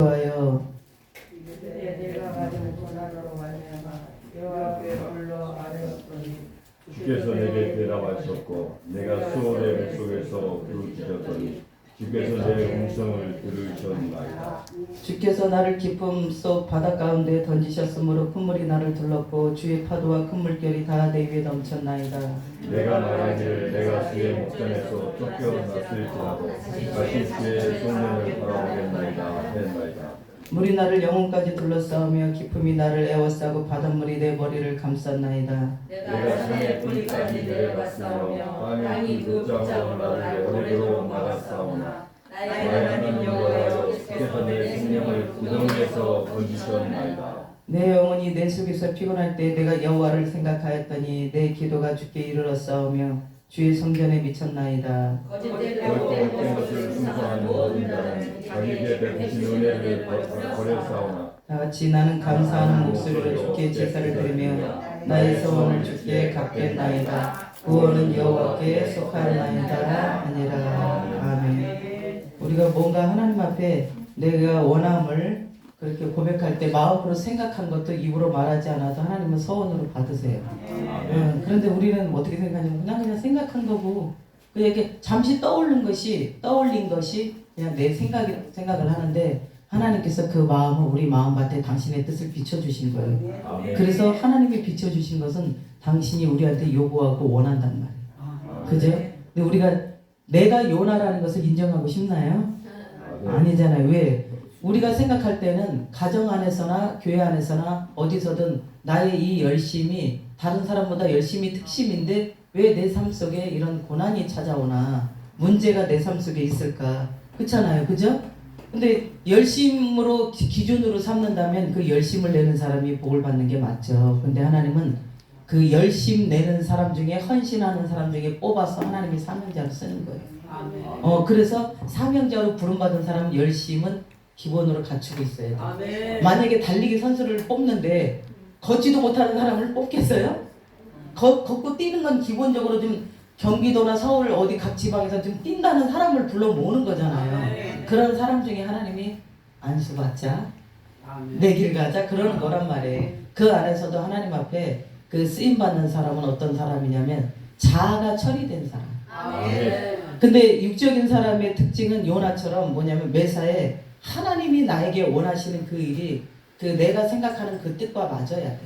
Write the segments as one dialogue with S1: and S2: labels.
S1: 좋아요.
S2: 내가 가진 고난으로 말미암아 여호와께 불러 아뢰었더니
S3: 주께서 내게 대답하셨고 내가 수월의 뱃속에서 부르짖었더니 주께서 내 음성을 들으셨나이다.
S1: 주께서 나를 기쁨 속 바다 가운데 던지셨으므로 큰 물이 나를 둘렀고 주의 파도와 큰 물결이 다 내 위에 넘쳤나이다.
S3: 내가 말하기를 내가 주의 목전에서 쫓겨났을지라도 다시 주의 성령을 바라보겠나이다 했나이다.
S1: 물이 나를 영혼까지 둘러싸우며 기쁨이 나를 에워싸고 바닷물이 내 머리를 감쌌나이다.
S2: 내가 산의 뿌리까지 내려갔사오며 땅이 그 붙잡으러 나를 오래도록 막았사오나 나의 하나님 여호와여 주께서 내 생명을 구덩이에서 건지셨나이다.
S1: 내 영혼이 내 속에서 피곤할 때 내가 여호와를 생각하였더니 내 기도가 주께 이르렀사오며 주의 성전에 미쳤나이다.
S2: 거짓되고
S3: 헛된 것을 순수한 모든 자는 자기에게 베푸신 은혜를 버렸사오나
S1: 다같이 나는 감사하는 목소리로 주께 제사를 드리며 나의 소원을 주께 갚겠나이다. 구원은 여호와께 속하나이다 아니라. 아멘. 우리가 뭔가 하나님 앞에 내가 원함을 그렇게 고백할 때 마음으로 생각한 것도 입으로 말하지 않아도 하나님은 서원으로 받으세요. 그런데 우리는 어떻게 생각하냐면 그냥 생각한 거고 그게 잠시 떠올린 것이 그냥 내 생각을 하는데 하나님께서 그 마음을 우리 마음밭에 당신의 뜻을 비춰주신 거예요. 그래서 하나님이 비춰주신 것은 당신이 우리한테 요구하고 원한단 말이에요. 그죠? 근데 우리가 내가 요나라는 것을 인정하고 싶나요? 아니잖아요. 왜? 우리가 생각할 때는 가정 안에서나 교회 안에서나 어디서든 나의 이 열심이 다른 사람보다 열심이 특심인데 왜 내 삶 속에 이런 고난이 찾아오나 문제가 내 삶 속에 있을까 그렇잖아요. 그죠? 근데 열심으로 기준으로 삼는다면 그 열심을 내는 사람이 복을 받는 게 맞죠. 근데 하나님은 그 열심 내는 사람 중에 헌신하는 사람 중에 뽑아서 하나님이 사명자로 쓰는 거예요. 그래서 사명자로 부름받은 사람 열심은 기본으로 갖추고 있어야 돼요.
S2: 아멘.
S1: 만약에 달리기 선수를 뽑는데 걷지도 못하는 사람을 뽑겠어요? 걷고 뛰는 건 기본적으로 좀 경기도나 서울 어디 각 지방에서 좀 뛴다는 사람을 불러 모으는 거잖아요.
S2: 아멘.
S1: 그런 사람 중에 하나님이 안수받자 내 길 가자 그러는 거란 말이에요. 그 안에서도 하나님 앞에 그 쓰임받는 사람은 어떤 사람이냐면 자아가 처리된 사람.
S2: 아멘.
S1: 근데 육적인 사람의 특징은 요나처럼 뭐냐면 매사에 하나님이 나에게 원하시는 그 일이 그 내가 생각하는 그 뜻과 맞아야 돼.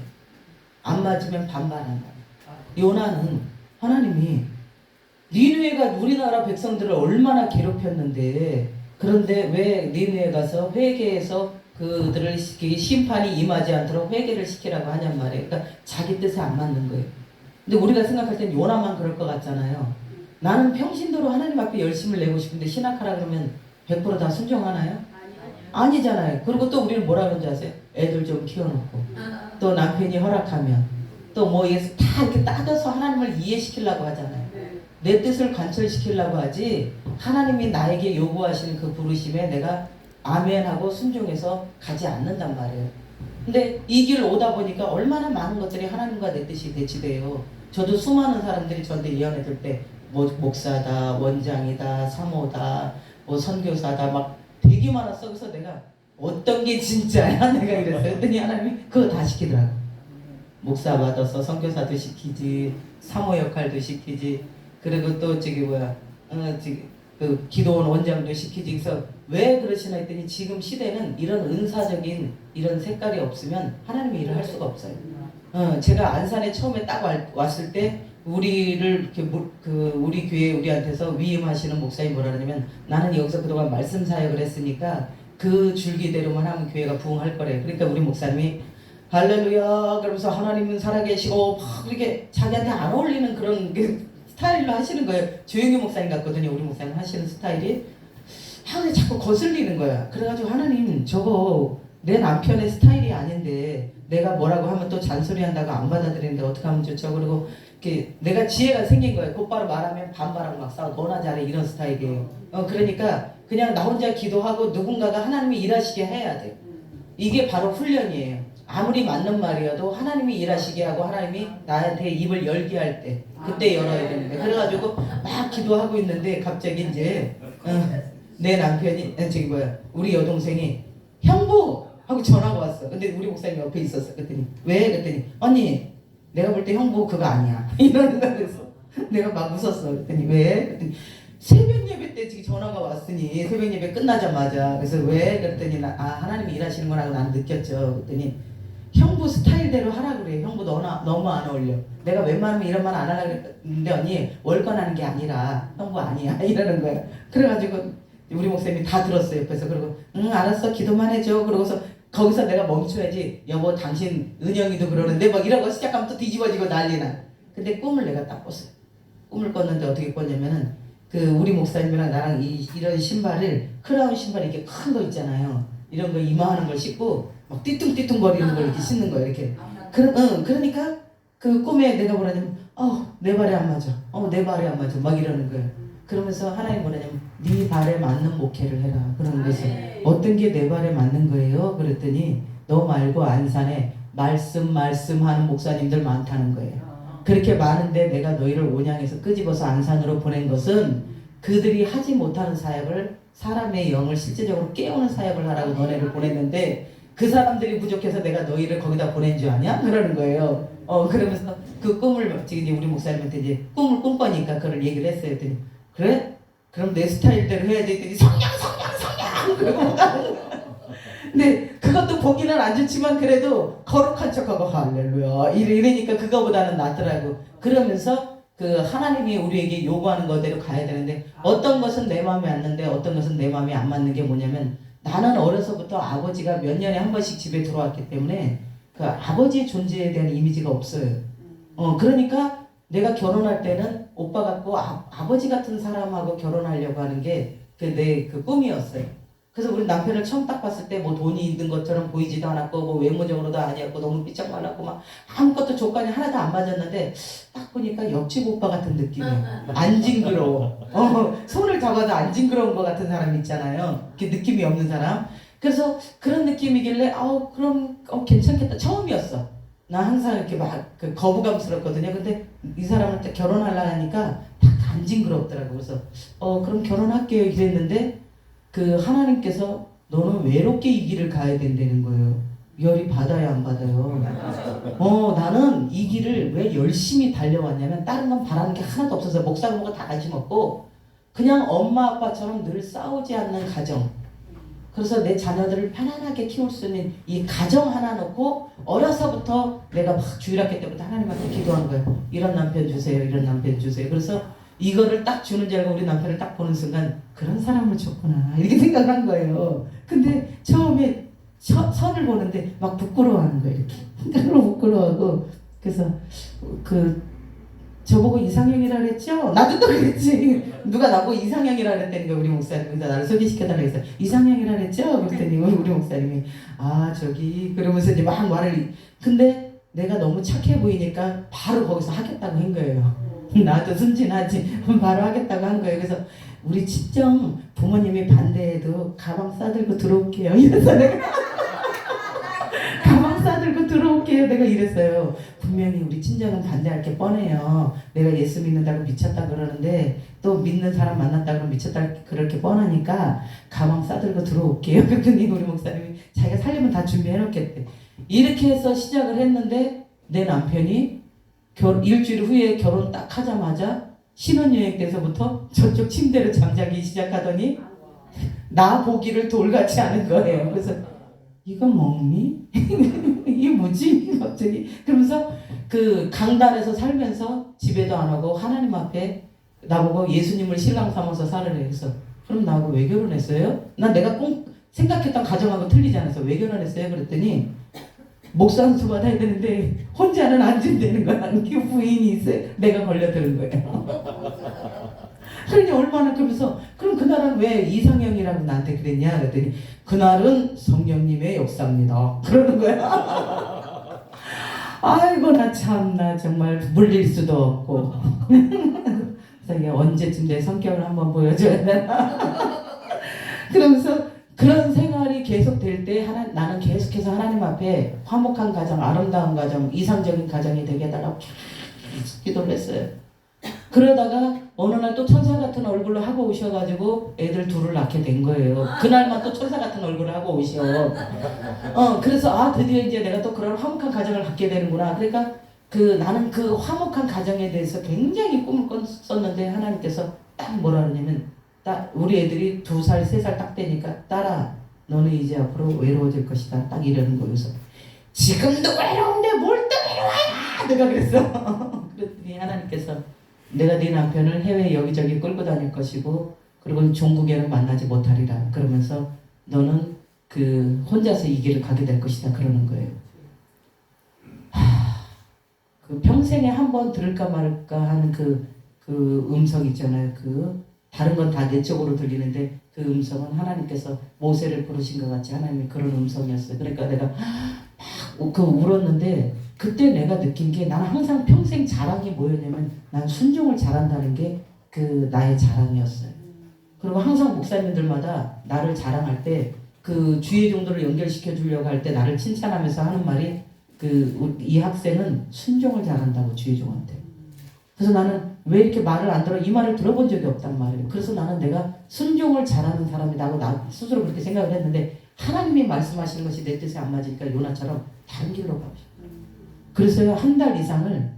S1: 안 맞으면 반발한다. 요나는 하나님이 니느웨가 우리나라 백성들을 얼마나 괴롭혔는데 그런데 왜 니느웨 가서 회개해서 그들을 심판이 임하지 않도록 회개를 시키라고 하냔 말이에요. 그러니까 자기 뜻에 안 맞는 거예요. 근데 우리가 생각할 땐 요나만 그럴 것 같잖아요. 나는 평신도로 하나님 앞에 열심을 내고 싶은데 신학하라 그러면 100%다 순종하나요? 아니잖아요. 그리고 또 우리는 뭐라 그러는지 아세요? 애들 좀 키워놓고 또 남편이 허락하면 또 뭐 다 이렇게 따져서 하나님을 이해시키려고 하잖아요. 내 뜻을 관철시키려고 하지 하나님이 나에게 요구하시는 그 부르심에 내가 아멘하고 순종해서 가지 않는단 말이에요. 근데 이 길 오다 보니까 얼마나 많은 것들이 하나님과 내 뜻이 대치돼요. 저도 수많은 사람들이 저한테 예언해 줄 때 뭐 목사다, 원장이다, 사모다, 뭐 선교사다 막 되게 많았어. 그래서 내가 어떤 게 진짜야? 내가 이랬어요. 그랬더니 하나님이 그거 다 시키더라고. 목사 받아서 선교사도 시키지, 사모 역할도 시키지, 그리고 또 그 기도원 원장도 시키지. 그래서 왜 그러시나 했더니 지금 시대는 이런 은사적인 이런 색깔이 없으면 하나님의 일을 할 수가 없어요. 제가 안산에 처음에 딱 왔을 때 우리를 이렇게 우리 교회 우리한테서 위임하시는 목사님 뭐라 그러냐면 나는 여기서 그동안 말씀 사역을 했으니까 그 줄기대로만 하면 교회가 부흥할 거래. 그러니까 우리 목사님이 할렐루야 그러면서 하나님은 살아계시고 막 그렇게 자기한테 안 어울리는 그런 스타일로 하시는 거예요. 조영규 목사님 같거든요. 우리 목사님 하시는 스타일이 하루에 자꾸 거슬리는 거야. 그래가지고 하나님 저거 내 남편의 스타일이 아닌데 내가 뭐라고 하면 또 잔소리한다고 안 받아들이는데 어떻게 하면 좋죠. 그리고 이렇게 내가 지혜가 생긴 거예요. 곧바로 말하면 반발하고 막 싸워. 너나 잘해 이런 스타일이에요. 그러니까 그냥 나 혼자 기도하고 누군가가 하나님이 일하시게 해야 돼. 이게 바로 훈련이에요. 아무리 맞는 말이어도 하나님이 일하시게 하고 하나님이 나한테 입을 열게 할 때 그때 열어야 되는데 그래가지고 막 기도하고 있는데 갑자기 이제 내 남편이 우리 여동생이 형부 하고 전화가 왔어. 근데 우리 목사님 옆에 있었어. 그랬더니 왜? 그랬더니 언니 내가 볼 때 형부 그거 아니야. 이러는 거야. 그래서 내가 막 웃었어. 그랬더니 왜? 그랬더니 새벽 예배 때 지금 전화가 왔으니 새벽 예배 끝나자마자 그래서 왜? 그랬더니 하나님이 일하시는 거라고 난 느꼈죠. 그랬더니 형부 스타일대로 하라 그래. 형부 너무 안 어울려. 내가 웬만하면 이런 말 안 하려고 했는데 언니 월권하는 게 아니라 형부 아니야 이러는 거야. 그래가지고 우리 목사님이 다 들었어요 옆에서. 그리고 응 알았어 기도만 해줘. 그러고서 거기서 내가 멈춰야지. 여보 당신 은영이도 그러는데 막 이러고 시작하면 또 뒤집어지고 난리나. 근데 꿈을 내가 딱 꿨어요. 꿈을 꿨는데 어떻게 꿨냐면은 그 우리 목사님이랑 나랑 이런 신발을 크라운 신발 이렇게 큰 거 있잖아요. 이런 거 이마하는 걸 신고 막 띠뚱띠뚱 거리는 걸 이렇게 신는 거예요. 이렇게. 그러니까 그 꿈에 내가 뭐라냐면 내 발에 안 맞아. 내 발에 안 맞아. 막 이러는 거예요. 그러면서 하나님 뭐라냐면 네 발에 맞는 목회를 해라. 그러는 거죠. 어떤 게 내 발에 맞는 거예요? 그랬더니 너 말고 안산에 말씀하는 목사님들 많다는 거예요. 그렇게 많은데 내가 너희를 온양에서 끄집어서 안산으로 보낸 것은 그들이 하지 못하는 사역을 사람의 영을 실제적으로 깨우는 사역을 하라고 너네를 보냈는데 그 사람들이 부족해서 내가 너희를 거기다 보낸 줄 아냐? 그러는 거예요. 그러면서 그 꿈을 지금 우리 목사님한테 이제 꿈을 꿈꿔니까 그걸 얘기를 했어요. 했더니 그래? 그럼 내 스타일대로 해야지. 했더니 성령 그러고 근데 그것도 보기는 안 좋지만 그래도 거룩한 척하고 할렐루야 이러니까 그거보다는 낫더라고. 그러면서 그 하나님이 우리에게 요구하는 것대로 가야 되는데 어떤 것은 내 마음에 맞는데 어떤 것은 내 마음에 안 맞는 게 뭐냐면 나는 어려서부터 아버지가 몇 년에 한 번씩 집에 들어왔기 때문에 그 아버지의 존재에 대한 이미지가 없어요. 그러니까 내가 결혼할 때는 오빠 같고 아버지 같은 사람하고 결혼하려고 하는 게 내 꿈이었어요. 그래서 우리 남편을 처음 딱 봤을 때 뭐 돈이 있는 것처럼 보이지도 않았고 뭐 외모적으로도 아니었고 너무 삐쩍 말랐고 막 아무것도 조건이 하나도 안 맞았는데 딱 보니까 옆집 오빠 같은 느낌이에요. 안 징그러워. 손을 잡아도 안 징그러운 것 같은 사람 있잖아요. 이렇게 느낌이 없는 사람. 그래서 그런 느낌이길래 그럼 괜찮겠다. 처음이었어. 나 항상 이렇게 막 거부감스럽거든요. 근데 이 사람한테 결혼하려고 하니까 딱 안 징그럽더라고. 그래서 그럼 결혼할게요 이랬는데 그 하나님께서 너는 외롭게 이 길을 가야 된다는 거예요. 열이 받아야 안 받아요. 나는 이 길을 왜 열심히 달려왔냐면 다른 건 바라는 게 하나도 없어서 목사 공부 다 같이 먹고 그냥 엄마 아빠처럼 늘 싸우지 않는 가정. 그래서 내 자녀들을 편안하게 키울 수 있는 이 가정 하나 놓고 어려서부터 내가 막 주일학교 때부터 하나님한테 기도한 거예요. 이런 남편 주세요. 이런 남편 주세요. 그래서 이거를 딱 주는 줄 알고 우리 남편을 딱 보는 순간 그런 사람을 줬구나 이렇게 생각한 거예요. 근데 처음에 선을 보는데 막 부끄러워하는 거예요. 이렇게 부끄러워하고 그래서 저보고 이상형이라 그랬죠? 나도 또 그랬지. 누가 나보고 이상형이라 그랬다는 거야 우리 목사님이. 그래서 나를 소개시켜달라고 했어. 이상형이라 그랬죠? 그랬더니 우리 목사님이 그러면서 이제 막 말을. 근데 내가 너무 착해 보이니까 바로 거기서 하겠다고 한 거예요. 나도 순진하지. 바로 하겠다고 한 거예요. 그래서 우리 친정 부모님이 반대해도 가방 싸들고 들어올게요. 이래서 내가 가방 싸들고 들어올게요. 내가 이랬어요. 분명히 우리 친정은 반대할 게 뻔해요. 내가 예수 믿는다고 미쳤다 그러는데 또 믿는 사람 만났다 그러면 미쳤다 그렇게 뻔하니까 가방 싸들고 들어올게요. 그랬더니 우리 목사님이 자기가 살려면 다 준비해놓겠대. 이렇게 해서 시작을 했는데 내 남편이 일주일 후에 결혼 딱 하자마자 신혼여행 때서부터 저쪽 침대로 잠자기 시작하더니 나 보기를 돌같이 하는 거예요. 그래서 이거 먹니? 이게 뭐지? 갑자기 그러면서 그 강단에서 살면서 집에도 안 오고 하나님 앞에 나보고 예수님을 신랑 삼아서 살으래. 그래서 그럼 나하고 왜 결혼했어요? 난 내가 꼭 생각했던 가정하고 틀리지 않아서 왜 결혼했어요? 그랬더니 목사 안수 받아야 되는데 혼자는 안 준다는 거야. 그 부인이 있어요. 내가 걸려드는 거예요. 그러니 얼마나. 그러면서 그럼 그날은 왜 이상형이라고 나한테 그랬냐 그랬더니 그날은 성령님의 역사입니다 그러는 거야. 아이고 나 참나 정말 물릴 수도 없고. 그래서 이게 언제쯤 내 성격을 한번 보여줘야 되나. 그러면서 그런 생활이 계속 될 때 나는 계속해서 하나님 앞에 화목한 가정, 아름다운 가정, 이상적인 가정이 되게 해달라고 기도를 했어요. 그러다가 어느 날 또 천사 같은 얼굴로 하고 오셔가지고 애들 둘을 낳게 된 거예요. 그날만 또 천사 같은 얼굴을 하고 오셔. 그래서 아 드디어 이제 내가 또 그런 화목한 가정을 갖게 되는구나. 그러니까 나는 그 화목한 가정에 대해서 굉장히 꿈을 꿨었는데 하나님께서 딱 뭐라 그러냐면 딱 우리 애들이 2살, 3살 딱 되니까 딸아 너는 이제 앞으로 외로워질 것이다. 딱 이러는 거예요. 그래서 지금도 외로운데 뭘 또 외로워야 내가 그랬어. 그랬더니 하나님께서 내가 네 남편을 해외 여기저기 끌고 다닐 것이고 그리고 종국에는 만나지 못하리라 그러면서 너는 혼자서 이 길을 가게 될 것이다 그러는 거예요. 그 평생에 한 번 들을까 말까 하는 그 음성 있잖아요. 다른 건 다 내적으로 들리는데 그 음성은 하나님께서 모세를 부르신 것 같이 하나님이 그런 음성이었어요. 그러니까 내가 막 울었는데 그때 내가 느낀 게 나는 항상 평생 자랑이 뭐였냐면 난 순종을 잘한다는 게 나의 자랑이었어요. 그리고 항상 목사님들마다 나를 자랑할 때 주의 정도를 연결시켜 주려고 할 때 나를 칭찬하면서 하는 말이 이 학생은 순종을 잘한다고 주의종한테. 그래서 나는 왜 이렇게 말을 안 들어? 이 말을 들어본 적이 없단 말이에요. 그래서 나는 내가 순종을 잘하는 사람이라고 나 스스로 그렇게 생각을 했는데 하나님이 말씀하시는 것이 내 뜻에 안 맞으니까 요나처럼 다른 길로 가고 싶어요. 그래서 한 달 이상을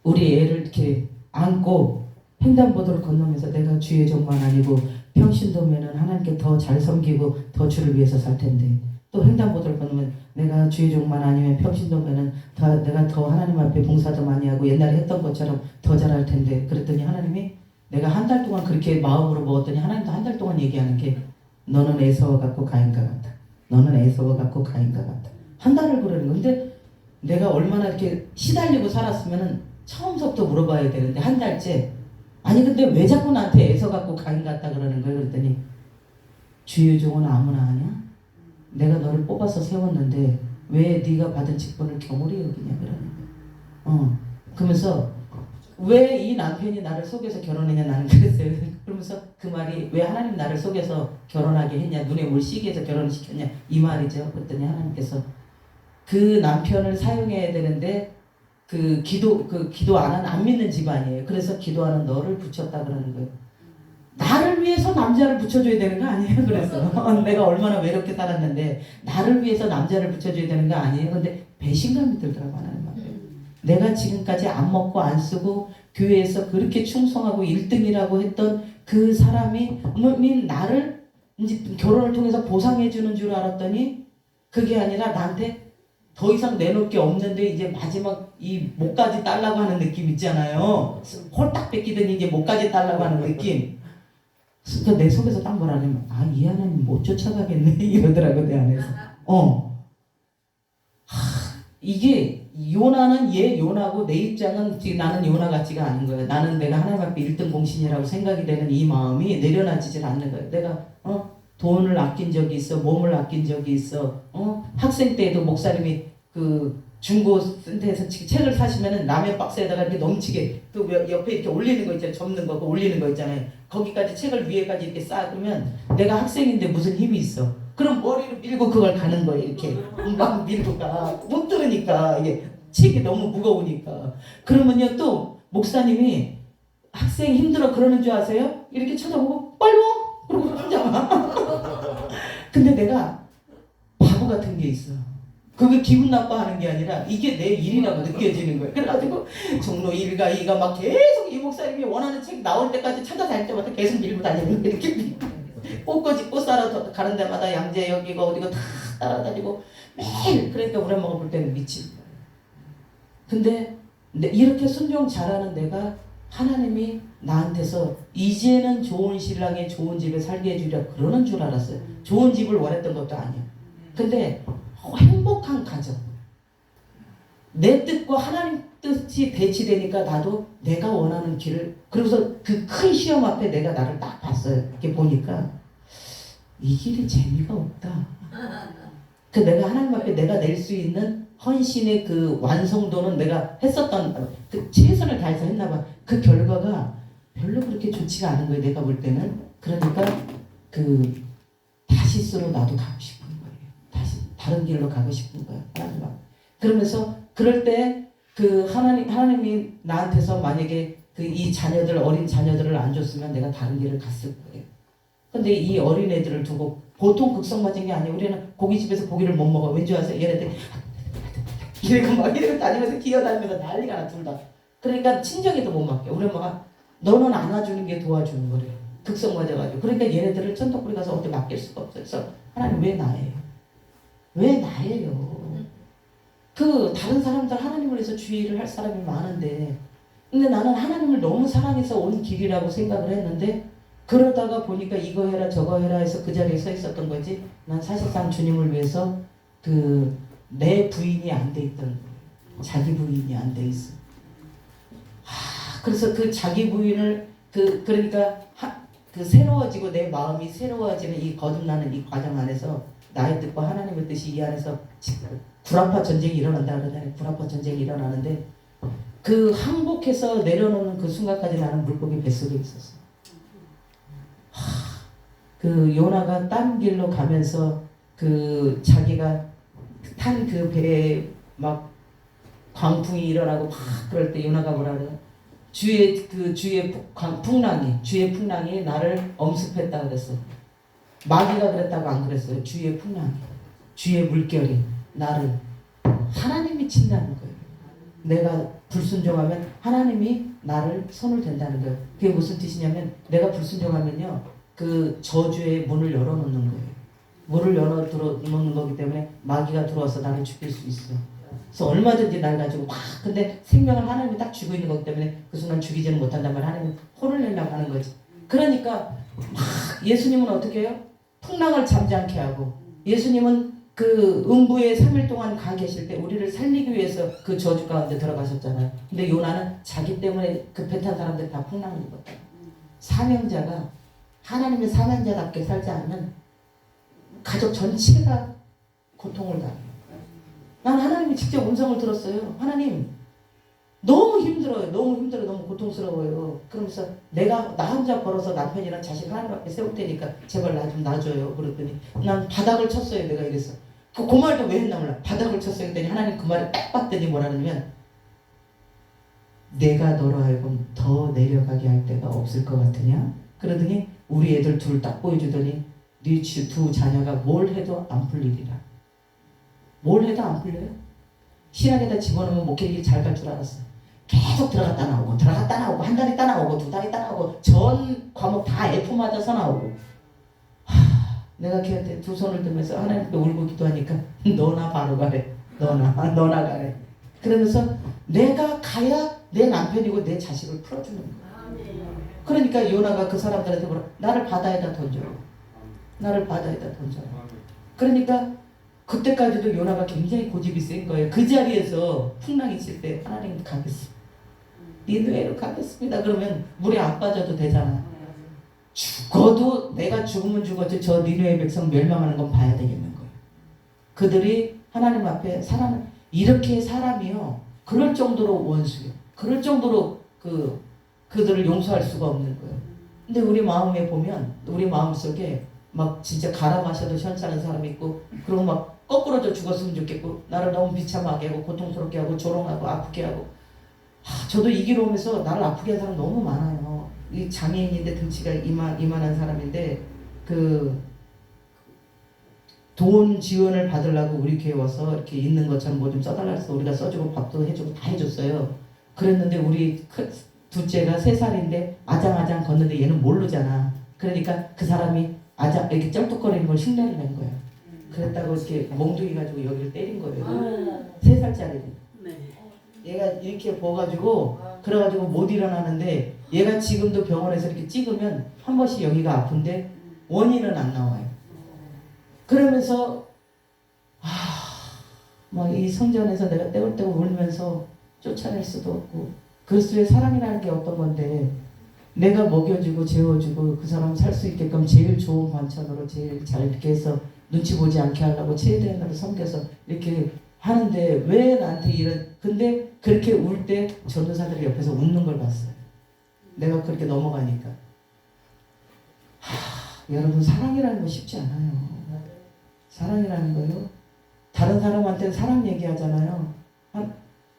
S1: 우리 애를 이렇게 안고 횡단보도를 건너면서 내가 주의 종만 아니고 평신도면은 하나님께 더 잘 섬기고 더 주를 위해서 살 텐데 또 횡단보도를 건너면 내가 주의 종만 아니면 평신도면은 내가 더 하나님 앞에 봉사도 많이 하고 옛날에 했던 것처럼 더 잘할 텐데 그랬더니 하나님이 내가 한 달 동안 그렇게 마음으로 먹었더니 하나님도 한 달 동안 얘기하는 게 너는 에서와 같고 가인과 같다. 너는 에서와 같고 가인과 같다. 한 달을 그러는 거. 근데 내가 얼마나 이렇게 시달리고 살았으면은 처음부터 물어봐야 되는데 한 달째 아니 근데 왜 자꾸 나한테 에서 같고 가인 같다 그러는 거예요. 그랬더니 주의 종은 아무나 하냐? 내가 너를 뽑아서 세웠는데 왜 네가 받은 직분을 경홀히 여기냐 그러는 거예요. 그러면서 왜 이 남편이 나를 속여서 결혼했냐 나는 그랬어요. 그러면서 그 말이 왜 하나님 나를 속여서 결혼하게 했냐 눈에 뭘 씌게 해서 결혼을 시켰냐 이 말이죠. 그랬더니 하나님께서 그 남편을 사용해야 되는데 기도 안 믿는 집안이에요. 그래서 기도하는 너를 붙였다 그러는 거예요. 나를 위해서 남자를 붙여줘야 되는 거 아니에요? 그래서 내가 얼마나 외롭게 살았는데 나를 위해서 남자를 붙여줘야 되는 거 아니에요? 근데 배신감이 들더라고 하나님 앞에. 내가 지금까지 안 먹고 안 쓰고 교회에서 그렇게 충성하고 1등이라고 했던 그 사람이 나를 이제 결혼을 통해서 보상해 주는 줄 알았더니 그게 아니라 나한테 더 이상 내놓을 게 없는데 이제 마지막 이 목까지 딸라고 하는 느낌 있잖아요. 홀딱 뺏기더니 이제 목까지 딸라고 하는 느낌. 그러니까 내 속에서 딱 뭐라냐면 이 하나님 못 쫓아가겠네 이러더라고 내 안에서. 이게 요나는 요나고 내 입장은 나는 요나 같지가 않은 거예요. 나는 내가 하나님 앞에 1등 공신이라고 생각이 되는 이 마음이 내려놔지질 않는 거예요. 내가 돈을 아낀 적이 있어, 몸을 아낀 적이 있어. 학생 때에도 목사님이 중고 센터에서 책을 사시면은 라면 박스에다가 이렇게 넘치게 옆에 이렇게 올리는 거 있잖아요. 접는 거, 올리는 거 있잖아요. 거기까지 책을 위에까지 이렇게 쌓으면 내가 학생인데 무슨 힘이 있어? 그럼 머리를 밀고 그걸 가는 거예요. 이렇게 막 밀고 가. 못 들으니까 이게 책이 너무 무거우니까. 그러면요 또 목사님이 학생 힘들어 그러는 줄 아세요? 이렇게 쳐다보고 빨리 와. 그러고 혼자 와. 근데 내가 바보 같은 게 있어. 그게 기분 나빠하는 게 아니라 이게 내 일이라고 느껴지는 거예요. 그래가지고 종로 1가 2가 막 계속 이 목사님이 원하는 책 나올 때까지 찾아다닐 때마다 계속 밀고 다니는 거예요. 이렇게 꽃꽂이 꽃 사러 가는 데마다 양재 여기가 어디가 다 따라다니고 매일. 그러니까 우리 엄마가 볼 때는 미친 거예요. 근데 이렇게 순종 잘하는 내가 하나님이 나한테서 이제는 좋은 신랑의 좋은 집에 살게 해주려 그러는 줄 알았어요. 좋은 집을 원했던 것도 아니에요. 근데 행복한 가정. 내 뜻과 하나님 뜻이 배치되니까 나도 내가 원하는 길을. 그러고서 그 큰 시험 앞에 내가 나를 딱 봤어요. 이렇게 보니까 이 길이 재미가 없다. 내가 하나님 앞에 내가 낼 수 있는 헌신의 그 완성도는 내가 했었던 최선을 다해서 했나 봐. 그 결과가 별로 그렇게 좋지가 않은 거예요. 내가 볼 때는. 그러니까 다시스로 나도 가고 싶은 거예요. 다시 다른 길로 가고 싶은 거예요. 하나님 앞. 그러면서 그럴 때 하나님이 나한테서 만약에 그 이 자녀들 어린 자녀들을 안 줬으면 내가 다른 길을 갔을 거예요. 근데 이 어린 애들을 두고 보통 극성 맞은 게 아니에요. 우리는 고깃집에서 고기를 못 먹어. 왠지 아세요? 얘네들 이러고 막 이러고 다니면서 기어다니면서 난리가 나 둘 다. 그러니까 친정에도 못 맡겨. 우리 엄마가 너는 안아주는 게 도와주는 거래요. 극성 맞아가지고. 그러니까 얘네들을 천덕꾸리 가서 어디 맡길 수가 없어요. 그래서 하나님 왜 나예요? 왜 나예요? 그 다른 사람들 하나님을 위해서 주의를 할 사람이 많은데 근데 나는 하나님을 너무 사랑해서 온 길이라고 생각을 했는데 그러다가 보니까 이거 해라 저거 해라 해서 그 자리에 서 있었던 거지 난 사실상 주님을 위해서 그 내 부인이 안 돼 있던 거예요. 자기 부인이 안 돼 있어. 그래서 그 자기 부인을 그러니까 그 새로워지고 내 마음이 새로워지는 이 거듭나는 이 과정 안에서 나의 뜻과 하나님의 뜻이 이 안에서 구라파 전쟁이 일어난다 그러잖아요. 구라파 전쟁이 일어나는데 그 항복해서 내려놓는 그 순간까지 나는 물고기 뱃속에 있었어. 그 요나가 딴 길로 가면서 그 자기가 탄 그 배에 막 광풍이 일어나고 막 그럴 때 요나가 뭐라 그래요? 주의 풍랑이 나를 엄습했다 그랬어. 마귀가 그랬다고 안 그랬어요. 주의 풍랑이, 주의 물결이 나를 하나님이 친다는 거예요. 내가 불순종하면 하나님이 나를 손을 댄다는 거예요. 그게 무슨 뜻이냐면 내가 불순종하면요 그 저주의 문을 열어놓는 거예요. 문을 열어놓는 거기 때문에 마귀가 들어와서 나를 죽일 수 있어. 그래서 얼마든지 날 가지고 막 근데 생명을 하나님이 딱 쥐고 있는 거기 때문에 그 순간 죽이지는 못한다면 하나님은 혼을 내려고 하는 거지. 그러니까 막 예수님은 어떻게 해요? 풍랑을 잠잠케 하고 예수님은 그 음부에 3일 동안 가 계실 때 우리를 살리기 위해서 그 저주 가운데 들어가셨잖아요. 근데 요나는 자기 때문에 그 배 탄 사람들 다 풍랑을 입었다. 사명자가 하나님의 사명자답게 살지 않으면 가족 전체가 고통을 당해요. 난 하나님이 직접 음성을 들었어요. 하나님 너무 힘들어요. 너무 힘들어요. 너무 고통스러워요. 그러면서 내가 나 혼자 걸어서 남편이랑 자식 하나님 앞에 세울 테니까 제발 나 좀 놔줘요. 그랬더니 난 바닥을 쳤어요. 내가 이랬어. 그 말도 왜 했나 몰라. 바닥을 쳤어요. 그랬더니 하나님 그 말을 딱 봤더니 뭐라냐면 내가 너로 하여금 더 내려가게 할 때가 없을 것 같으냐? 그러더니 우리 애들 둘 딱 보여주더니 네 두 자녀가 뭘 해도 안 풀리리라. 뭘 해도 안 풀려요? 신학에다 집어넣으면 목회일이 잘 갈 줄 알았어. 계속 들어갔다 나오고 들어갔다 나오고 한 달 있다 나오고 두 달 있다 나오고 전 과목 다 F 맞아서 나오고 내가 걔한테 두 손을 들면서 하나님께 울고 기도하니까 너나 바로 가래. 너나 가래. 그러면서 내가 가야 내 남편이고 내 자식을 풀어주는 거야. 그러니까 요나가 그 사람들한테 뭐라 나를 바다에다 던져라. 나를 바다에다 던져라. 그러니까 그때까지도 요나가 굉장히 고집이 센 거예요. 그 자리에서 풍랑이 칠 때 하나님 가겠습니다. 니느웨로 가겠습니다. 그러면 물에 안 빠져도 되잖아. 죽어도 내가 죽으면 죽었지 저 니느웨 백성 멸망하는 건 봐야 되겠는 거예요. 그들이 하나님 앞에 사람 이렇게 사람이요 그럴 정도로 원수요. 그럴 정도로 그들을 용서할 수가 없는 거예요. 근데 우리 마음에 보면 우리 마음속에 막 진짜 갈아 마셔도 시원찮은 사람이 있고 그리고 막 거꾸로져 죽었으면 좋겠고 나를 너무 비참하게 하고 고통스럽게 하고 조롱하고 아프게 하고 저도 이 길 오면서 나를 아프게 한 사람 너무 많아요. 이 장애인인데 등치가 이만한 사람인데 돈 지원을 받으려고 우리 교회 와서 이렇게 있는 것처럼 뭐 좀 써달라 해서 우리가 써주고 밥도 해주고 다 해줬어요. 그랬는데 우리 둘째가 3살인데 아장아장 걷는데 얘는 모르잖아. 그러니까 그 사람이 이렇게 쩔뚝거리는 걸 흉내를 낸 거야. 그랬다고 이렇게 몽둥이 가지고 여기를 때린 거예요. 3살짜리. 얘가 이렇게 부어가지고 그래가지고 못 일어나는데 얘가 지금도 병원에서 이렇게 찍으면 한 번씩 여기가 아픈데 원인은 안 나와요. 그러면서 막 이 성전에서 내가 떼굴떼굴 울면서 쫓아낼 수도 없고 그리스도의 사랑이라는 게 어떤 건데 내가 먹여주고 재워주고 그 사람 살 수 있게끔 제일 좋은 반찬으로 제일 잘 이렇게 해서 눈치 보지 않게 하려고 최대한으로 섬겨서 이렇게 하는데 왜 나한테 근데 그렇게 울 때 전도사들이 옆에서 웃는 걸 봤어요. 내가 그렇게 넘어가니까 여러분 사랑이라는 거 쉽지 않아요. 사랑이라는 거요. 다른 사람한테는 사랑 얘기하잖아요.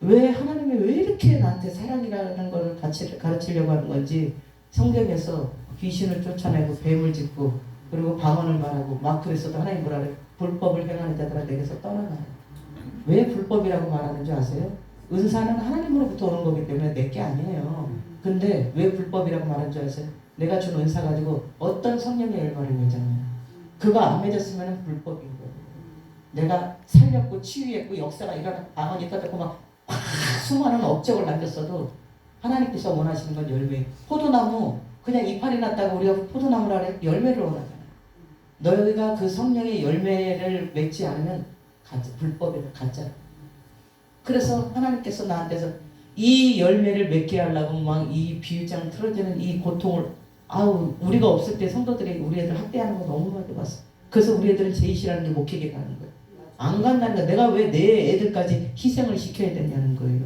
S1: 왜 하나님이 왜 이렇게 나한테 사랑이라는 걸 가르치려고 하는 건지 성경에서 귀신을 쫓아내고 뱀을 짚고 그리고 방언을 말하고 막 그랬어도 하나님 뭐라 그래? 불법을 행하는 자들아 내게서 떠나가라. 왜 불법이라고 말하는 줄 아세요? 은사는 하나님으로부터 오는 거기 때문에 내 게 아니에요. 근데 왜 불법이라고 말하는 줄 아세요? 내가 준 은사 가지고 어떤 성령의 열매를 맺잖아요. 그거 안 맺었으면 불법인 거예요. 내가 살렸고 치유했고 역사가 일어나고 방언이 터졌고 막 수많은 업적을 남겼어도 하나님께서 원하시는 건 열매. 포도나무 그냥 이파리 났다고 우리가 포도나무라 그래 열매를 원하잖아요. 너희가 그 성령의 열매를 맺지 않으면 불법이다 가짜. 그래서 하나님께서 나한테서 이 열매를 맺게 하려고 막 이 비유장 틀어지는 이 고통을 아우 우리가 없을 때 성도들이 우리 애들 학대하는 거 너무 많이 봤어. 그래서 우리 애들은 제일 싫어하는 게 목회계 가는 거예요. 안 간다는 거야. 내가 왜 내 애들까지 희생을 시켜야 되냐는 거예요.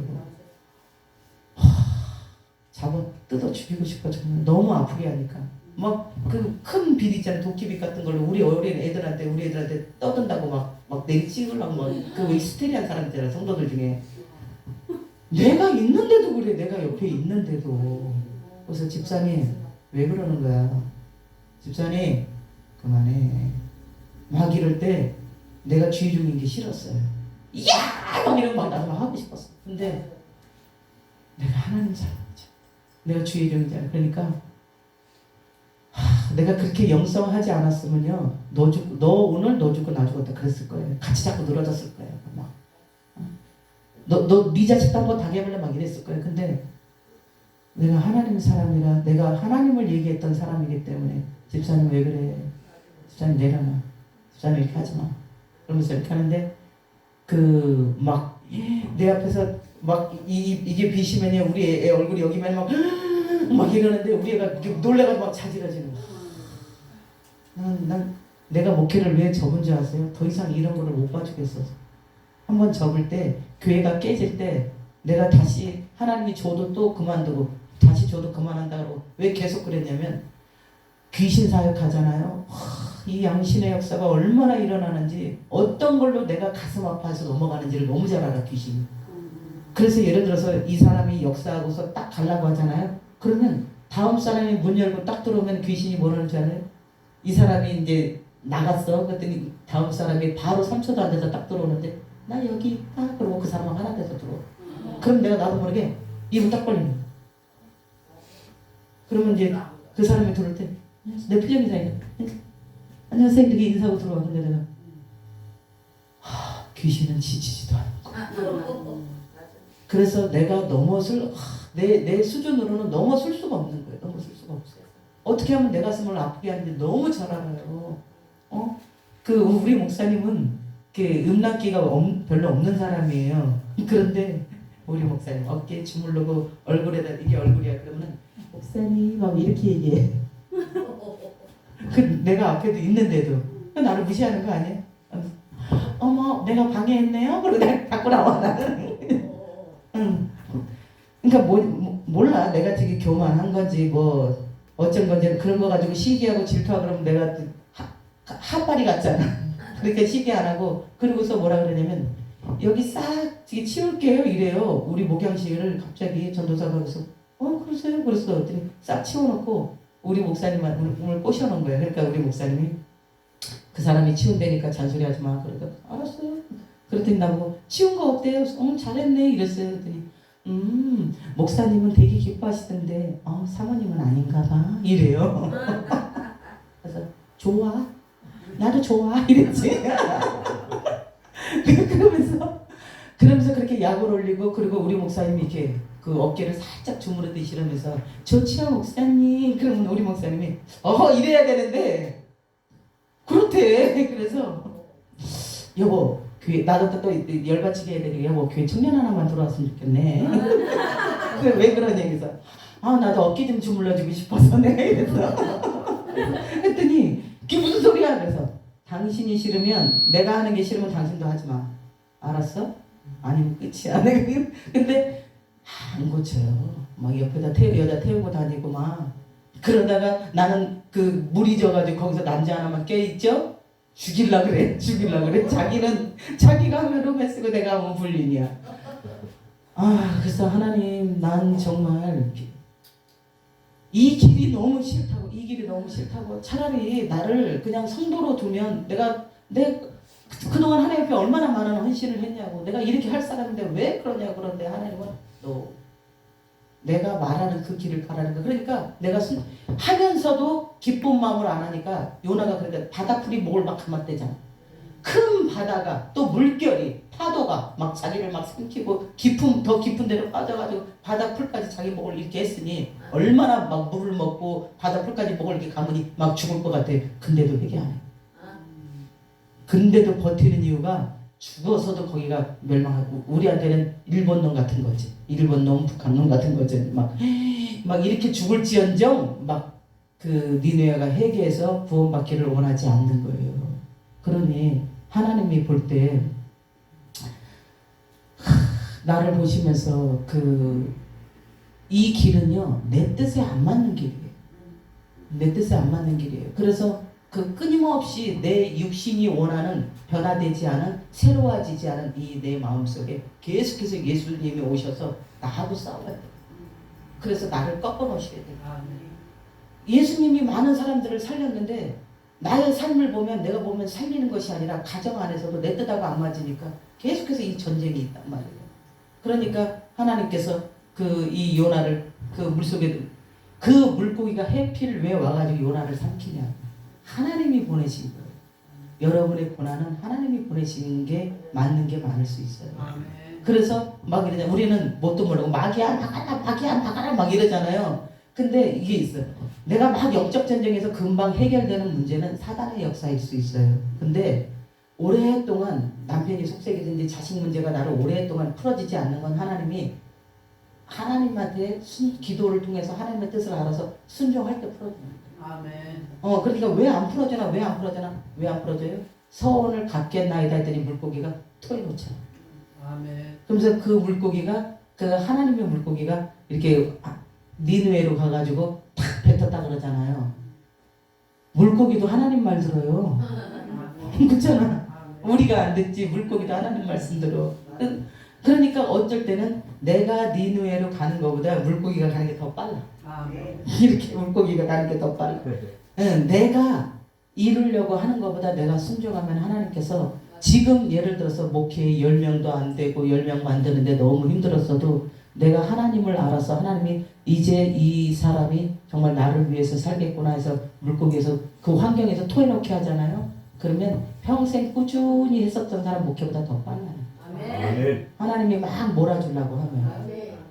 S1: 잡아 뜯어 죽이고 싶어 정말 너무 아프게 하니까 막 그 큰 빛 있잖아요. 도끼빛 같은 걸로 우리 어린 애들한테 우리 애들한테 떠든다고 막 내리 찍으려고 막그 히스테리한 사람 있잖아요. 성도들 중에 내가 있는데도 그래. 내가 옆에 있는데도. 그래서 집사님 왜 그러는 거야? 집사님 그만해. 막 이럴 때 내가 주의 중인 게 싫었어요. 야! 막 이러면 막 나도 막 하고 싶었어. 근데 내가 하나님 사랑이죠. 내가 주의 중이잖아. 그러니까 내가 그렇게 영성하지 않았으면요. 너 오늘 너 죽고 나 죽었다 그랬을 거예요. 같이 자꾸 늘어졌을 거예요. 막. 네 자식도 한번 당해볼래 막 이랬을 거예요. 근데 내가 하나님 사람이라 내가 하나님을 얘기했던 사람이기 때문에 집사님 왜 그래? 집사님 내려놔. 집사님 이렇게 하지 마. 그러면서 이렇게 하는데 그 막 내 앞에서 막 이게 비시면이 우리 애 얼굴이 여기면 막 이러는데 우리 애가 놀래가지고 막 자지러지는 거야. 난 내가 목회를 왜 접은 줄 아세요? 더 이상 이런 거를 못 봐주겠어서. 한번 접을 때 교회가 깨질 때 내가 다시 하나님이 줘도 또 그만두고 다시 줘도 그만한다고 왜 계속 그랬냐면 귀신 사역하잖아요. 이 양신의 역사가 얼마나 일어나는지 어떤 걸로 내가 가슴 아파서 넘어가는지를 너무 잘 알아 귀신이. 그래서 예를 들어서 이 사람이 역사하고서 딱 가려고 하잖아요. 그러면 다음 사람이 문 열고 딱 들어오면 귀신이 뭐라는 줄 알아요? 이 사람이 이제 나갔어. 그랬더니 다음 사람이 바로 3초도 안 돼서 딱 들어오는데 나 여기 있다. 그러고 그 사람은 하나 돼서 들어와. 그럼 내가 나도 모르게 입을 딱 벌리는 거야. 그러면 이제 그 사람이 들어올 때 내 표정 이상해. 안녕하세요 이렇게 인사하고 들어왔는데 내가 귀신은 지지지도 않고 그래서 내가 넘어설 내 수준으로는 넘어설 수가 없는 거예요. 넘어설 수가 없어요. 어떻게 하면 내 가슴을 아프게 하는지 너무 잘 알아요. 그 우리 목사님은 음란기가 별로 없는 사람이에요. 그런데 우리 목사님 어깨에 주물르고 얼굴에다 이게 얼굴이야 그러면 목사님 막 이렇게 얘기해. 그 내가 앞에도 있는데도 나를 무시하는 거 아니야? 어머 내가 방해했네요. 그러고 내가 갖고 나와 나는. 응. 그러니까 몰라 내가 되게 교만한 건지 뭐 어쩐 건지 그런 거 가지고 시기하고 질투하고 그러면 내가 핫바리 같잖아. 그렇게 시기 안 하고 그러고서 뭐라 그러냐면 여기 싹 치울게요 이래요. 우리 목양실을 갑자기 전도사가 그래서 그러세요? 그래서 싹 치워놓고 우리 목사님을 꼬셔놓은 거예요. 그러니까 우리 목사님이 그 사람이 치운다니까 잔소리하지 마. 그러더니 알았어요. 그랬더니 나보고 치운 거 어때요? 잘했네 이랬어요. 그랬더니 목사님은 되게 기뻐하시던데 사모님은 아닌가 봐 이래요. 그래서 좋아 나도 좋아 이랬지. 그러면서 그렇게 약을 올리고 그리고 우리 목사님이 이렇게 그 어깨를 살짝 주무르듯이 이러면서 좋지요 목사님. 그러면 우리 목사님이 이래야 되는데 그렇대. 그래서 여보 교회 나도 또 열받치게 해야 되니까 여보 교회 청년 하나만 들어왔으면 좋겠네. 왜 그러냐 그래서 나도 어깨 좀 주물러주고 싶어서 내가 이랬어. 했더니 그게 무슨 소리야. 그래서 당신이 싫으면 내가 하는 게 싫으면 당신도 하지 마. 알았어? 아니면 끝이야. 근데 안 고쳐요. 막 옆에다 여자 태우고 다니고 막 그러다가 나는 그 물이 져가지고 거기서 남자 하나만 껴있죠? 죽일라 그래. 자기가 하면 룸에 쓰고 내가 하면 불륜이야. 그래서 하나님, 난 정말 이 길이 너무 싫다고, 이 길이 너무 싫다고, 차라리 나를 그냥 성도로 두면 내 그동안 하나님 앞에 얼마나 많은 헌신을 했냐고, 내가 이렇게 할 사람인데 왜 그러냐고. 그런데 하나님은 너 내가 말하는 그 길을 가라는 거야. 그러니까 내가 하면서도 기쁜 마음으로 안 하니까 요나가 그러니까 바다풀이 목을 막 감았대잖아. 큰 바다가 또 물결이 파도가 막 자기를 막 삼키고 더 깊은 데로 빠져가지고 바다풀까지 자기 목을 이렇게 했으니 얼마나 막 물을 먹고 바다풀까지 목을 이렇게 감으니 막 죽을 것 같아. 근데도 회개 안 해. 근데도 버티는 이유가 죽어서도 거기가 멸망하고, 우리한테는 일본 놈 같은 거지. 일본 놈, 북한 놈 같은 거지. 막 이렇게 죽을지언정 막 그 니느웨가 회개해서 구원받기를 원하지 않는 거예요. 그러니 하나님이 볼 때 나를 보시면서 이 길은요 내 뜻에 안 맞는 길이에요. 내 뜻에 안 맞는 길이에요. 그래서 끊임없이 내 육신이 원하는 변화되지 않은, 새로워지지 않은 이 내 마음속에 계속해서 예수님이 오셔서 나하고 싸워야 돼요. 그래서 나를 꺾어 놓으셔야 돼요. 예수님이 많은 사람들을 살렸는데 나의 삶을 보면, 내가 보면 살리는 것이 아니라 가정 안에서도 내 뜻하고 안 맞으니까 계속해서 이 전쟁이 있단 말이에요. 그러니까 하나님께서 이 요나를 물속에, 물고기가 해필 왜 와가지고 요나를 삼키냐. 하나님이 보내신 거예요. 여러분의 고난은 하나님이 보내신 게 맞는 게 많을 수 있어요. 그래서 막 이러잖아요. 우리는 뭣도 모르고 마귀야 나가라 막 이러잖아요. 근데 이게 있어요. 내가 막 영적 전쟁에서 금방 해결되는 문제는 사단의 역사일 수 있어요. 근데 오랫동안 남편이 속색이든지 자식 문제가 나를 오랫동안 풀어지지 않는 건 하나님한테 기도를 통해서 하나님의 뜻을 알아서 순종할 때 풀어줍니다.
S4: 아멘.
S1: 그러니까 왜 안 풀어져요? 서원을 갖겠나이다 했더니 물고기가 토해놓잖아.
S4: 아멘.
S1: 그러면서 그 물고기가, 하나님의 물고기가 이렇게 니느웨로 가가지고 탁 뱉었다 그러잖아요. 물고기도 하나님 말 들어요. 그렇잖아. 우리가 안 듣지 물고기도 하나님 말씀 들어. 그러니까 어쩔 때는 내가 니느웨로 가는 것보다 물고기가 가는 게 더 빨라.
S4: 아멘.
S1: 이렇게 물고기가 가는 게 더 빨라. 내가 이루려고 하는 것보다 내가 순종하면 하나님께서, 지금 예를 들어서 목회 10명도 안 되고 10명 만드는데 너무 힘들었어도 내가 하나님을 알아서, 하나님이 이제 이 사람이 정말 나를 위해서 살겠구나 해서 물고기에서 그 환경에서 토해놓게 하잖아요. 그러면 평생 꾸준히 했었던 사람 목회보다 더 빨라요.
S4: 아멘.
S1: 하나님이 막 몰아주려고 하면.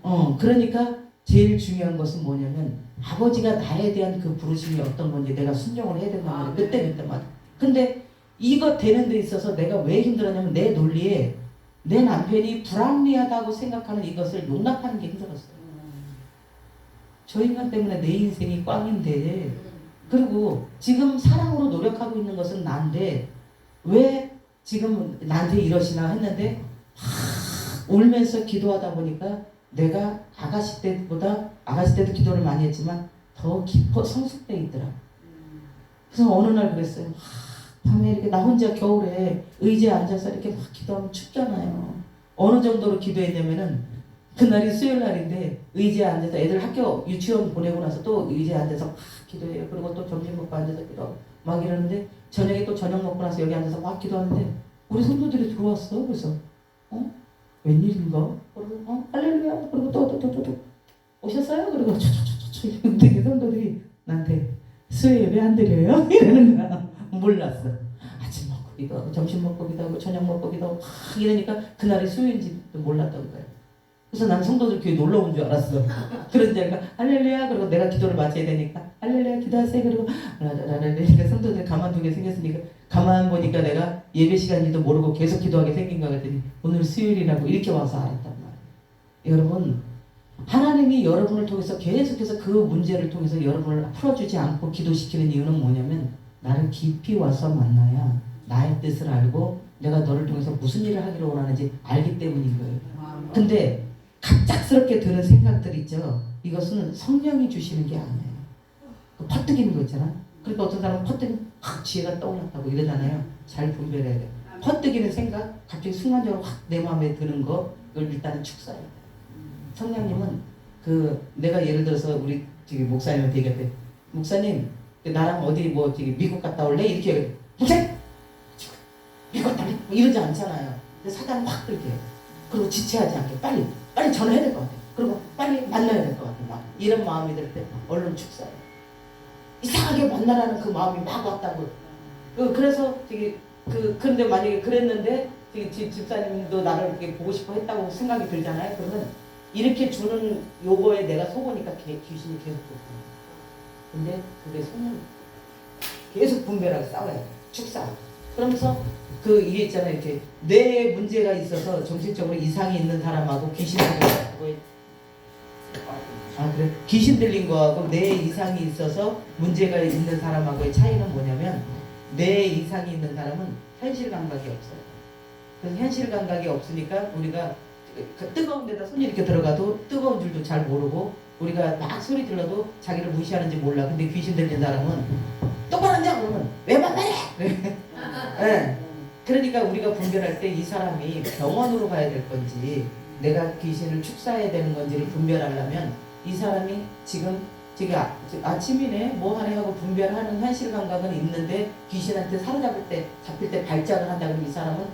S4: 아멘.
S1: 그러니까 제일 중요한 것은 뭐냐면 아버지가 나에 대한 그 부르심이 어떤 건지 내가 순종을 해야 된단 말이에요. 그때마다. 근데 이거 되는 데 있어서 내가 왜 힘들었냐면 내 논리에 내 남편이 불합리하다고 생각하는 이것을 용납하는 게 힘들었어요. 저 인간 때문에 내 인생이 꽝인데, 그리고 지금 사랑으로 노력하고 있는 것은 난데 왜 지금 나한테 이러시나 했는데 울면서 기도하다 보니까 내가 아가씨 때도 기도를 많이 했지만 더 깊어 성숙돼 있더라. 그래서 어느 날 그랬어요. 밤에 이렇게 나 혼자 겨울에 의자에 앉아서 이렇게 막 기도하면 춥잖아요. 어느 정도로 기도했냐면은 그날이 수요일 날인데 의자에 앉아서 애들 학교 유치원 보내고 나서 또 의자에 앉아서 막 기도해요. 그리고 또 점심 먹고 앉아서 기도 막 이러는데 저녁에 또 저녁 먹고 나서 여기 앉아서 막 기도하는데 우리 성도들이 들어왔어. 그래서 웬일인가? 그리고 할렐루야. 그리고 또 오셨어요? 그리고 근데 성도들이 나한테 수요 예배 안 드려요? 이러는 거야. 몰랐어. 아침 먹고 기도하고 점심 먹고 기도하고 저녁 먹고 기도하고 막 이러니까 그날이 수요일인지도 몰랐던 거예요. 그래서 난 성도들 교회 놀러 온 줄 알았어. 그런데 내가 할렐루야. 그리고 내가 기도를 마쳐야 되니까 할렐루야 기도하세요. 그리고 그러니까 성도들 가만두게 생겼으니까 가만 보니까 내가 예배 시간인지도 모르고 계속 기도하게 생긴 거 같더니 오늘 수요일이라고 이렇게 와서 알았단 말이에요. 여러분, 하나님이 여러분을 통해서 계속해서 그 문제를 통해서 여러분을 풀어주지 않고 기도시키는 이유는 뭐냐면 나를 깊이 와서 만나야 나의 뜻을 알고 내가 너를 통해서 무슨 일을 하기를 원하는지 알기 때문인 거예요. 근데 갑작스럽게 드는 생각들 있죠. 이것은 성령이 주시는 게 아니에요. 퍼뜨기는 거 있잖아. 그러니까 어떤 사람은 퍼뜨기면 지혜가 떠올랐다고 이러잖아요. 잘 분별해야 돼. 퍼뜨기는 생각, 갑자기 순간적으로 확 내 마음에 드는 거, 이걸 일단은 축사해야 돼. 성령님은 내가 예를 들어서 우리 저기 목사님한테 얘기할 때 목사님 나랑 어디 뭐 저기 미국 갔다 올래? 이렇게 얘기해. 목사님 미국 갔다 올래? 뭐 이러지 않잖아요. 근데 사단은 확 그렇게 해요. 그리고 지체하지 않게 빨리 전화해야 될 것 같아. 그리고 빨리 만나야 될 것 같아. 막 이런 마음이 들 때 얼른 축사해. 이상하게 만나라는 그 마음이 막 왔다고. 그래서 되게 그런데 만약에 그랬는데 되게 집사님도 나를 이렇게 보고 싶어 했다고 생각이 들잖아요. 그러면 이렇게 주는 요거에 내가 속으니까 귀신이 계속 쫓아요. 근데 그게 속는 계속 분별하게 싸워야 돼. 축사. 그러면서 이게 있잖아요. 이렇게 뇌에 문제가 있어서 정신적으로 이상이 있는 사람하고 귀신 들린 거하고 그래? 귀신 들린 거하고 뇌에 이상이 있어서 문제가 있는 사람하고의 차이는 뭐냐면 뇌에 이상이 있는 사람은 현실 감각이 없어요. 그래서 현실 감각이 없으니까 우리가 그 뜨거운 데다 손이 이렇게 들어가도 뜨거운 줄도 잘 모르고 우리가 막 소리 질러도 자기를 무시하는지 몰라. 근데 귀신 들린 사람은 똑바로 앉아 그러면 왜 만나래? 네. 그러니까 우리가 분별할 때 이 사람이 병원으로 가야 될 건지 내가 귀신을 축사해야 되는 건지를 분별하려면 이 사람이 지금 아침이네 뭐 하네 하고 분별하는 현실 감각은 있는데 귀신한테 잡힐 때 발작을 한다 그러면 이 사람은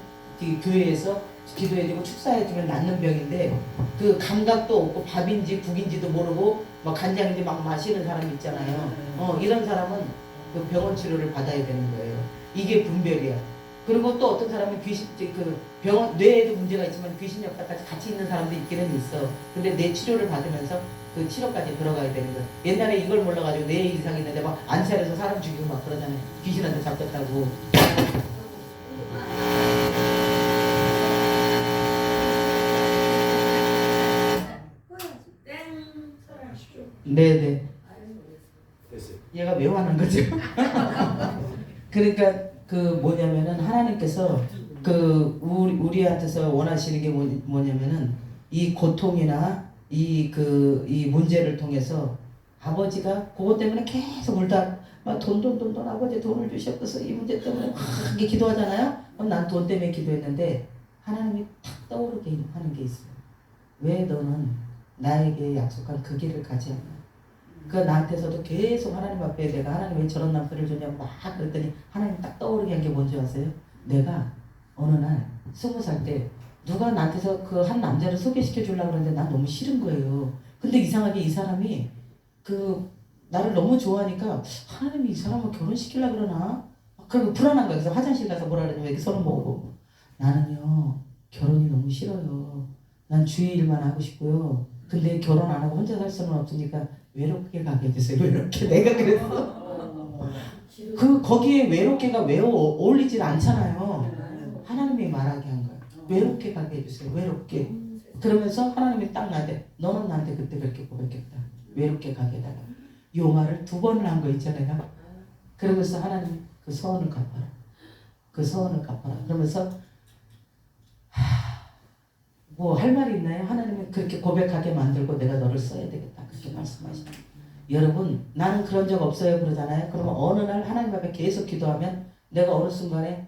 S1: 교회에서 기도해주고 축사해주면 낫는 병인데 그 감각도 없고 밥인지 국인지도 모르고 막 간장인지 막 마시는 사람이 있잖아요. 이런 사람은 그 병원 치료를 받아야 되는 거예요. 이게 분별이야. 그리고 또 어떤 사람은 병원 뇌에도 문제가 있지만 귀신 역사까지 같이 있는 사람도 있기는 있어. 근데 뇌 치료를 받으면서 그 치료까지 들어가야 되는 거야. 옛날에 이걸 몰라가지고 뇌 이상 있는데 막 안살에서 사람 죽이고 막 그러잖아요. 귀신한테 잡혔다고. 네네. 얘가 왜 화난 거죠? 그러니까 뭐냐면은 하나님께서 우리한테서 원하시는 게 뭐냐면은 이 고통이나 이 문제를 통해서 아버지가 그것 때문에 계속 울다 막 돈 아버지 돈을 주셨어서 이 문제 때문에 막 이렇게 기도하잖아요. 그럼 난 돈 때문에 기도했는데 하나님이 탁 떠오르게 하는 게 있어요. 왜 너는 나에게 약속한 그 길을 가지 않나? 나한테서도 계속 하나님 앞에 내가 하나님 왜 저런 남편을 줬냐고 막 그랬더니 하나님 딱 떠오르게 한 게 뭔지 아세요? 내가 어느 날 20살 때 누가 나한테서 그 한 남자를 소개시켜 주려고 그러는데 난 너무 싫은 거예요. 근데 이상하게 이 사람이 나를 너무 좋아하니까 하나님이 이 사람을 결혼시키려고 그러나? 그리고 불안한 거야. 그래서 화장실 가서 뭐라 그러냐면 이렇게 손을 모으고 나는요 결혼이 너무 싫어요. 난 주의 일만 하고 싶고요. 근데 결혼 안 하고 혼자 살 수는 없으니까 외롭게 가게 해주세요. 외롭게. 내가 그랬어. 거기에 외롭게가 왜 어울리질 않잖아요. 하나님이 말하게 한 거예요. 외롭게 가게 해주세요. 외롭게. 그러면서 하나님이 딱 나한테 너는 나한테 그때 그렇게 고백했다. 외롭게 가게 해달라. 요 말을 2번을 한 거 있잖아요. 그러면서 하나님 그 서원을 갚아라. 그 서원을 갚아라. 그러면서 뭐 할 말이 있나요? 하나님은 그렇게 고백하게 만들고 내가 너를 써야 되겠다. 그렇게 말씀하시죠. 여러분 나는 그런 적 없어요 그러잖아요. 그러면 어느 날 하나님 앞에 계속 기도하면 내가 어느 순간에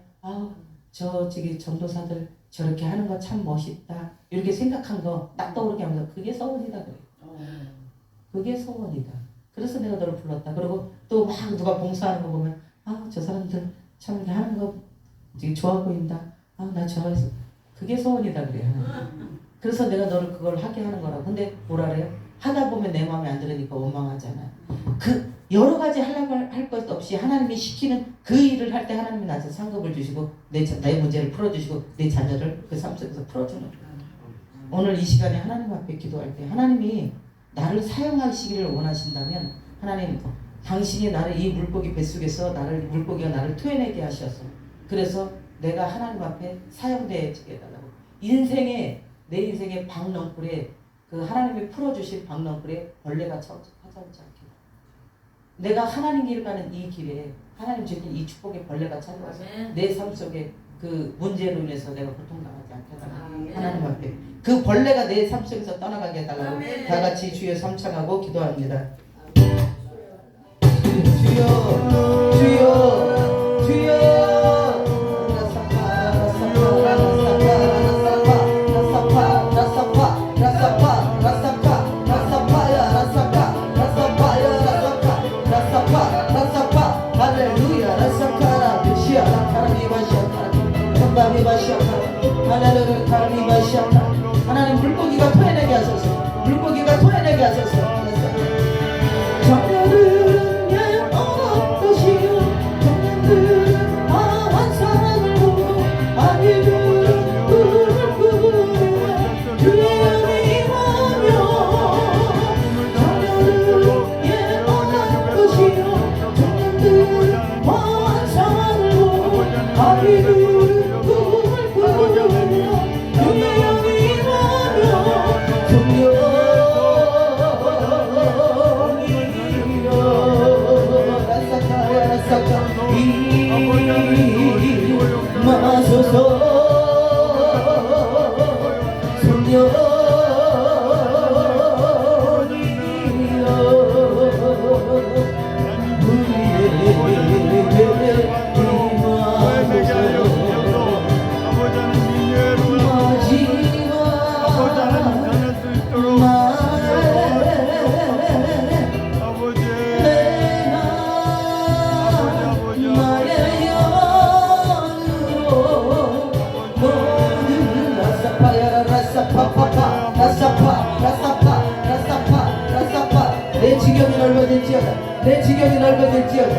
S1: 저기 전도사들 저렇게 하는 거 참 멋있다. 이렇게 생각한 거 딱 떠오르게 하면서 그게 서원이다 그래요. 그게 서원이다. 그래서 내가 너를 불렀다. 그리고 또 막 누가 봉사하는 거 보면 저 사람들 참 이렇게 하는 거 되게 좋아 보인다. 나 좋아해서 그게 소원이다 그래요. 그래서 내가 너를 그걸 하게 하는 거라고. 근데 뭐라 그래요? 하다 보면 내 마음에 안 들으니까 원망하잖아요. 여러 가지 할 것 없이 하나님이 시키는 그 일을 할 때 하나님이 나한테 상급을 주시고 내 문제를 풀어주시고 내 자녀를 그 삶 속에서 풀어주는 거예요. 오늘 이 시간에 하나님 앞에 기도할 때 하나님이 나를 사용하시기를 원하신다면 하나님 당신이 나를 이 물고기 뱃속에서 물고기가 나를 토해내게 하셔서 그래서 내가 하나님 앞에 사용되게 해달라고. 내 인생의 박넝쿨에 하나님이 풀어주신 박넝쿨에 벌레가 찾아오지 않게. 내가 하나님 길 가는 이 길에 하나님 주신 이 축복의 벌레가 찾아와서 내 삶 속에 그 문제로 인해서 내가 고통당하지 않게 해달라고. 하나님 앞에 그 벌레가 내 삶 속에서 떠나가게 해달라고. 다 같이 주여 삼창하고 기도합니다. 주여 하나님을 가리바시아타 하나님 물고기가 토해내게 하소서 물고기가 토해내게 하소서 청년들은 영원한 것이요 청년들은 강한 사랑을 보고 아기들은 꿈을 꾸며 주의 영이 임하며 청년들은 영원한 것이요 청년들은 강한 사랑을 보고 아기들은 꿈을 꾸며 주의 영이 임하며 내 지경이 넓어질지어다 내 지경이 넓어질지어다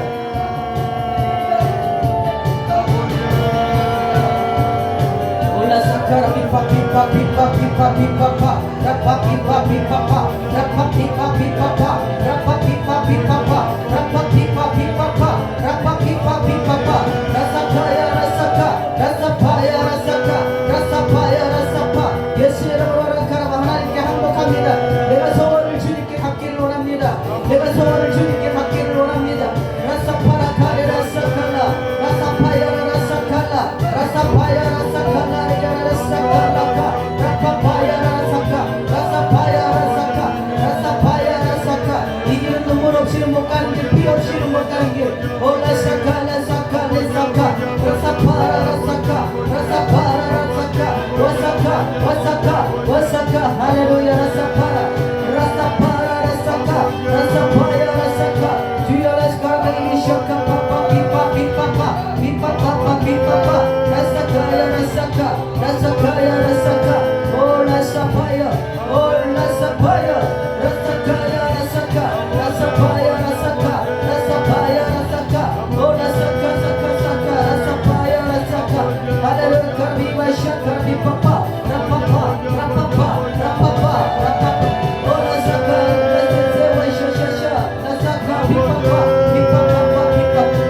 S1: 올라사카라 피파 피파 피파 피파 피파파 라파 피파 피파파 라파 피파 피파파 라파 피파 피파파 라파 피파 피파파 라파 피파 피파파 라사파야 라사카 라사파야 라사카 라사파야 라사파 예수 여러분 가라바 하나님께 항복합니다 내가 소원을 주님께 갖기를 원합니다 내가 소원을 주님께 갖기를 원합니다 라사파라 카레 라사칼라 라사파야 라사칼라 라사파야 라사칼라 라사칼라카 라파파야 라사카 라사파야 라사카 라사파야 라사카 이 길은 눈물 없이는 못 가는 길 피 없이는 못 가는 길 라사카 라사카 라사카 라사파라 라사카 라사파라 라사카 와사카 와사카 와사카 할렐루야 라사파라 라사파라 라사카 라사파야 라사카 주여 라사카 이리셔카 파파 피파 피파파 피파파파 피파파 라사카야 라사카 라사카야 라사카 오 라사파야 오 라사파야 라사카야 라사카 라사파야 라사카 라사파야 라사카 오 라사카 사카 사카 라사파야 라사카 할렐루야 카비바 샤카 비파파 라파파 라파파 라파파 라파파 오 라사카 라사세와 샤샤샤 라사카 비파파 비파파파 비파파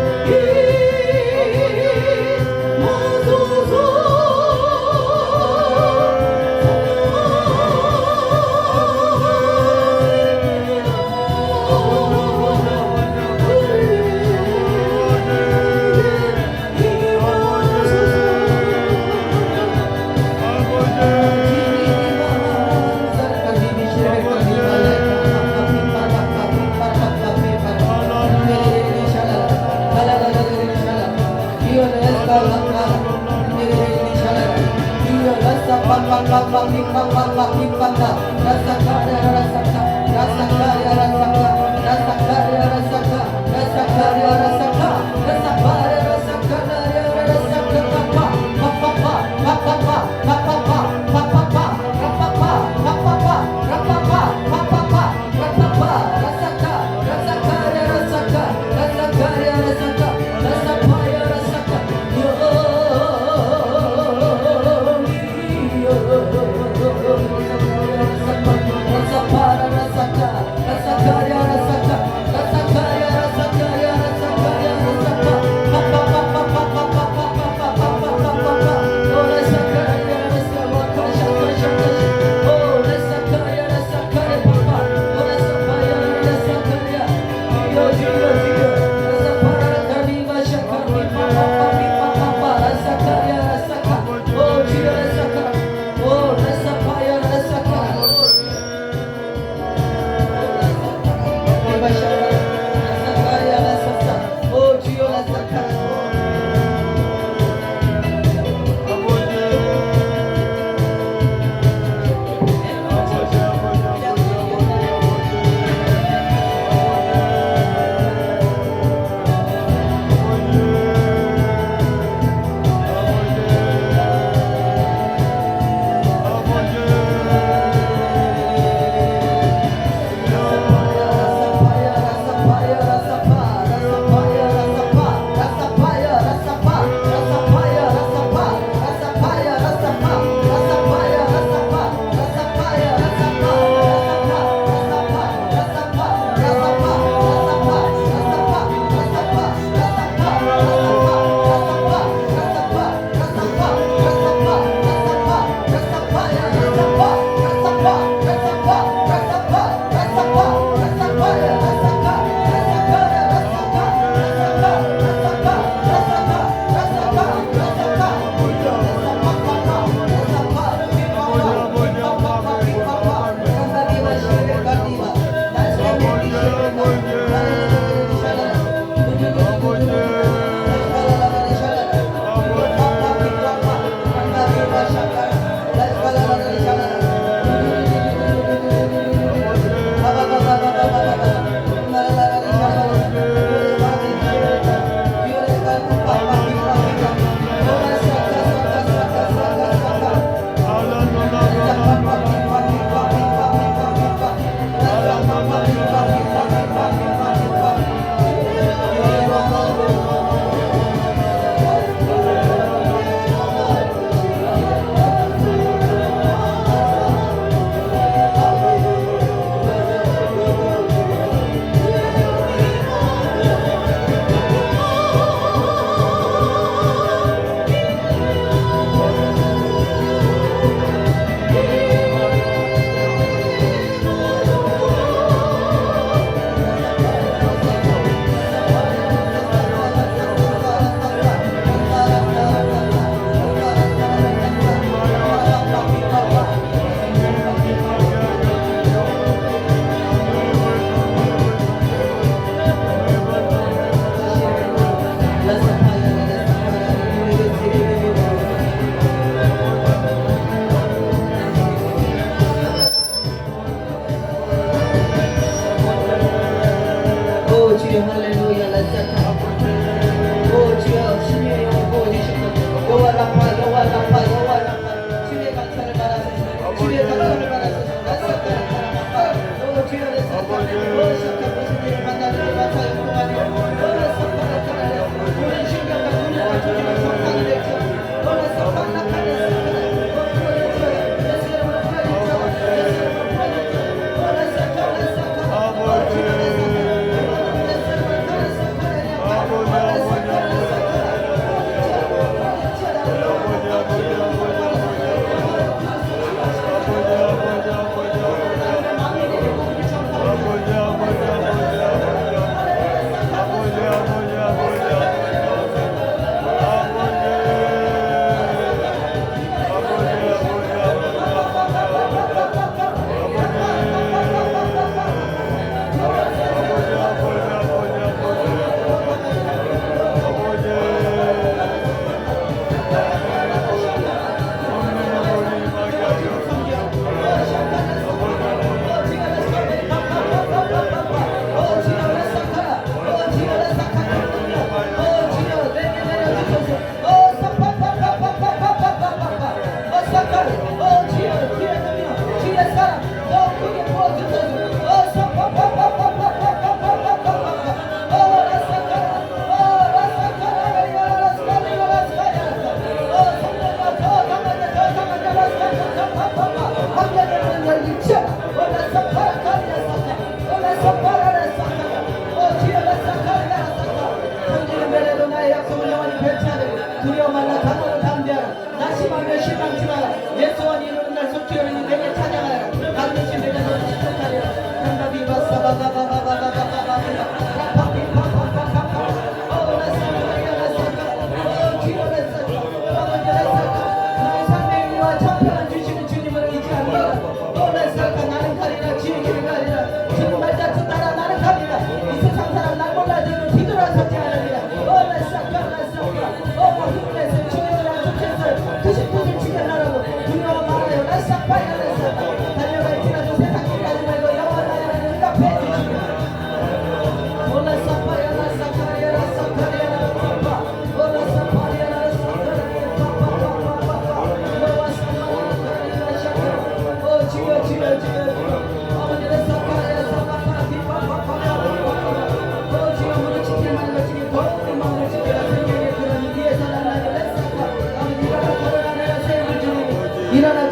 S1: 일어나